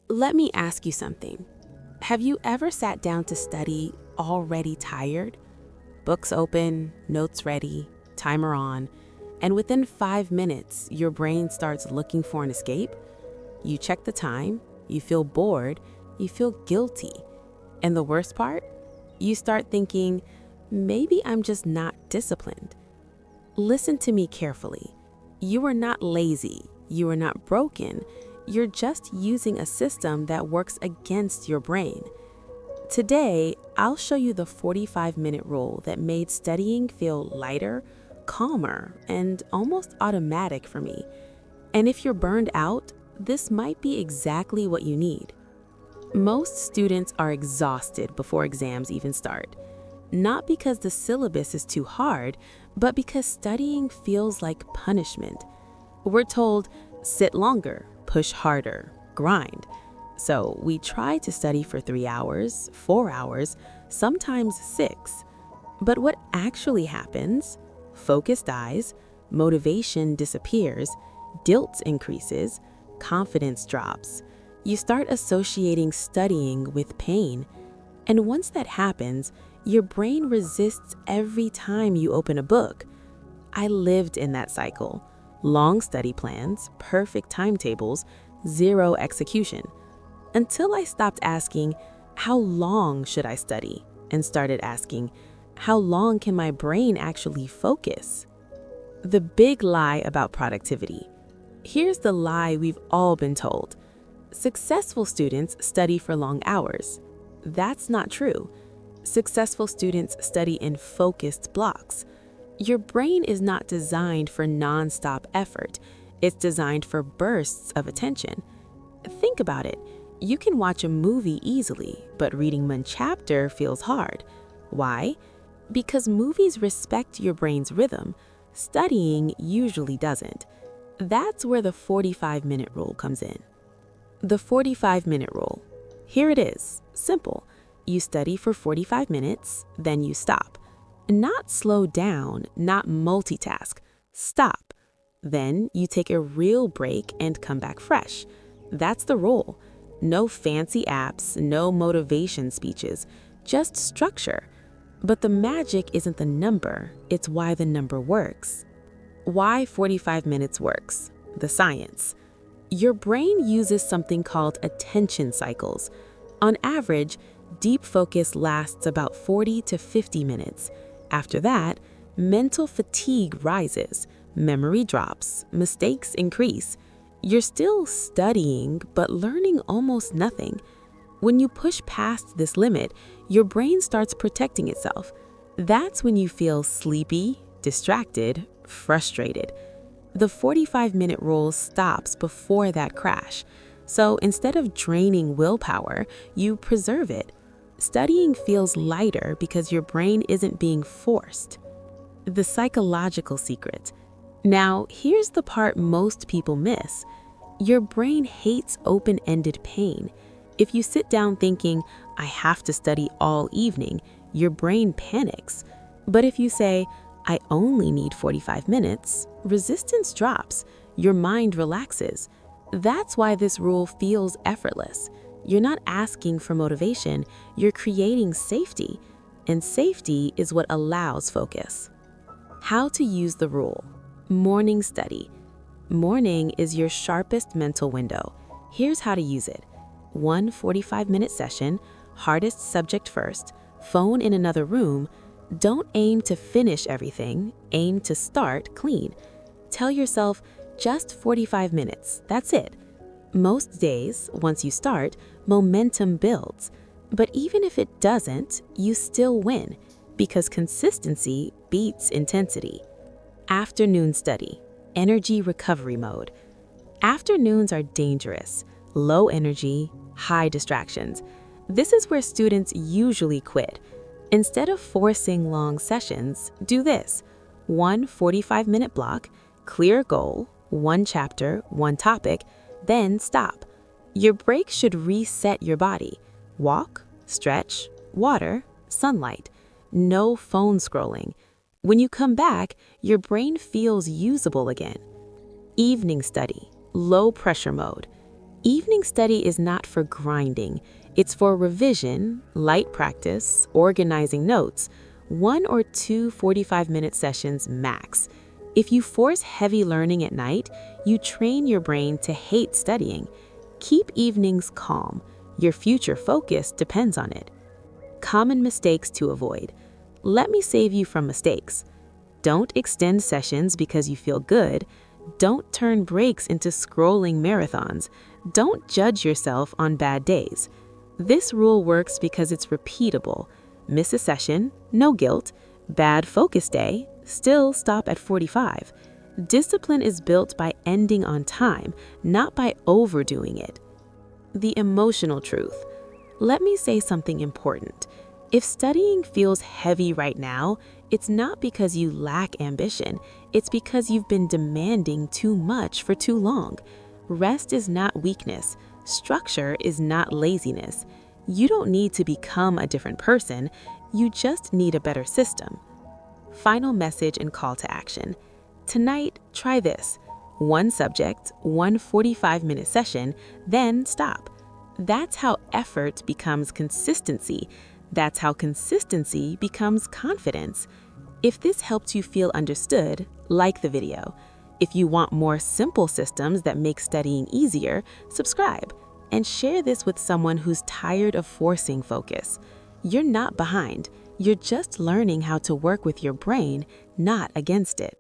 Let me ask you something. Have you ever sat down to study already tired? Books open, notes ready, timer on, and within 5 minutes, your brain starts looking for an escape? You check the time, you feel bored, you feel guilty. And the worst part? You start thinking, maybe I'm just not disciplined. Listen to me carefully. You are not lazy, you are not broken, you're just using a system that works against your brain. Today, I'll show you the 45-minute rule that made studying feel lighter, calmer, and almost automatic for me. And if you're burned out, this might be exactly what you need. Most students are exhausted before exams even start. Not because the syllabus is too hard, but because studying feels like punishment. We're told, sit longer, push harder, grind. So we try to study for 3 hours, 4 hours, sometimes 6. But what actually happens? Focus dies, motivation disappears, guilt increases, confidence drops. You start associating studying with pain. And once that happens, your brain resists every time you open a book. I lived in that cycle. Long study plans, perfect timetables, zero execution. Until I stopped asking, how long should I study? And started asking, how long can my brain actually focus? The big lie about productivity. Here's the lie we've all been told. Successful students study for long hours. That's not true. Successful students study in focused blocks. Your brain is not designed for non-stop effort. It's designed for bursts of attention. Think about it. You can watch a movie easily, but reading one chapter feels hard. Why? Because movies respect your brain's rhythm. Studying usually doesn't. That's where the 45-minute rule comes in. The 45-minute rule. Here it is. Simple. You study for 45 minutes, then you stop. Not slow down, not multitask. Stop. Then you take a real break and come back fresh. That's the rule. No fancy apps, no motivation speeches, just structure. But the magic isn't the number, it's why the number works. Why 45 minutes works. The science. Your brain uses something called attention cycles. On average, deep focus lasts about 40 to 50 minutes. After that, mental fatigue rises, memory drops, mistakes increase. You're still studying, but learning almost nothing. When you push past this limit, your brain starts protecting itself. That's when you feel sleepy, distracted, frustrated. The 45-minute rule stops before that crash. So instead of draining willpower, you preserve it. Studying feels lighter because your brain isn't being forced. The psychological secret. Now, here's the part most people miss. Your brain hates open-ended pain. If you sit down thinking, I have to study all evening, your brain panics. But if you say, I only need 45 minutes, resistance drops. Your mind relaxes. That's why this rule feels effortless. You're not asking for motivation, you're creating safety. And safety is what allows focus. How to use the rule. Morning study. Morning is your sharpest mental window. Here's how to use it. One 45-minute session, hardest subject first, phone in another room. Don't aim to finish everything, aim to start clean. Tell yourself, just 45 minutes, that's it. Most days, once you start, momentum builds. But even if it doesn't, you still win, because consistency beats intensity. Afternoon study, energy recovery mode. Afternoons are dangerous, low energy, high distractions. This is where students usually quit. Instead of forcing long sessions, do this. One 45-minute block, clear goal, one chapter, one topic, then stop. Your break should reset your body. Walk, stretch, water, sunlight. No phone scrolling. When you come back, your brain feels usable again. Evening study, low pressure mode. Evening study is not for grinding. It's for revision, light practice, organizing notes, 1 or 2 45-minute sessions max. If you force heavy learning at night, you train your brain to hate studying. Keep evenings calm. Your future focus depends on it. Common mistakes to avoid. Let me save you from mistakes. Don't extend sessions because you feel good. Don't turn breaks into scrolling marathons. Don't judge yourself on bad days. This rule works because it's repeatable. Miss a session, no guilt. Bad focus day, still stop at 45. Discipline is built by ending on time, not by overdoing it. The emotional truth. Let me say something important. If studying feels heavy right now, it's not because you lack ambition. It's because you've been demanding too much for too long. Rest is not weakness. Structure is not laziness. You don't need to become a different person. You just need a better system. Final message and call to action. Tonight, try this. One subject, 1 45-minute session, then stop. That's how effort becomes consistency. That's how consistency becomes confidence. If this helped you feel understood, like the video. If you want more simple systems that make studying easier, subscribe and share this with someone who's tired of forcing focus. You're not behind. You're just learning how to work with your brain, not against it.